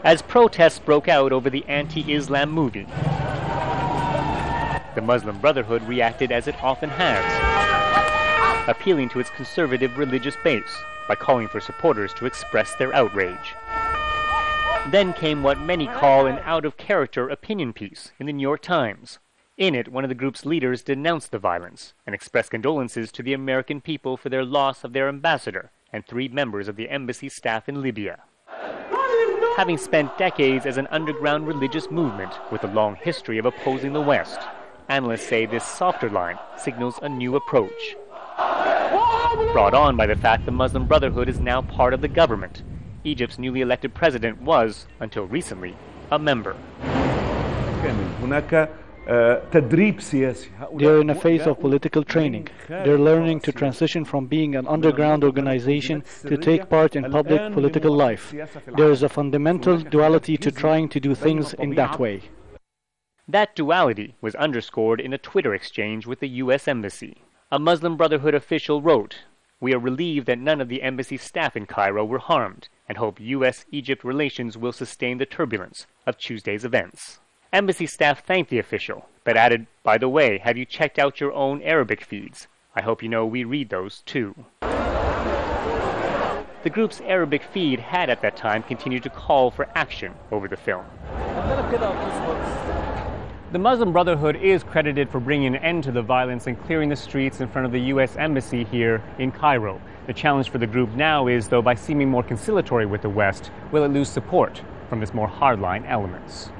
as protests broke out over the anti-Islam movie. The Muslim Brotherhood reacted as it often has, appealing to its conservative religious base by calling for supporters to express their outrage. Then came what many call an out-of-character opinion piece in the New York Times. In it, one of the group's leaders denounced the violence and expressed condolences to the American people for their loss of their ambassador and 3 members of the embassy staff in Libya. Having spent decades as an underground religious movement with a long history of opposing the West, analysts say this softer line signals a new approach, brought on by the fact the Muslim Brotherhood is now part of the government. Egypt's newly elected president was, until recently, a member. They're in a phase of political training. They're learning to transition from being an underground organization to take part in public political life. There is a fundamental duality to trying to do things in that way. That duality was underscored in a Twitter exchange with the U.S. Embassy. A Muslim Brotherhood official wrote, "We are relieved that none of the embassy staff in Cairo were harmed and hope U.S.-Egypt relations will sustain the turbulence of Tuesday's events." Embassy staff thanked the official, but added, "By the way, have you checked out your own Arabic feeds? I hope you know we read those too." The group's Arabic feed had at that time continued to call for action over the film. The Muslim Brotherhood is credited for bringing an end to the violence and clearing the streets in front of the U.S. Embassy here in Cairo. The challenge for the group now is, though, by seeming more conciliatory with the West, will it lose support from its more hardline elements?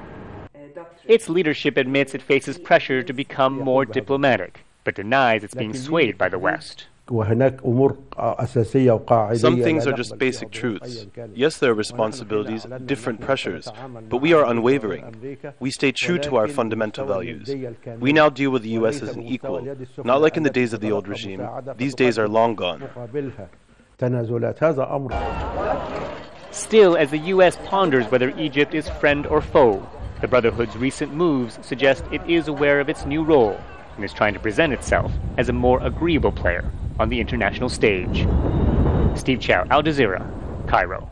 Its leadership admits it faces pressure to become more diplomatic, but denies it's being swayed by the West. Some things are just basic truths. Yes, there are responsibilities, different pressures, but we are unwavering. We stay true to our fundamental values. We now deal with the U.S. as an equal, not like in the days of the old regime. These days are long gone. Still, as the U.S. ponders whether Egypt is friend or foe, the Brotherhood's recent moves suggest it is aware of its new role and is trying to present itself as a more agreeable player on the international stage. Steve Chao, Al Jazeera, Cairo.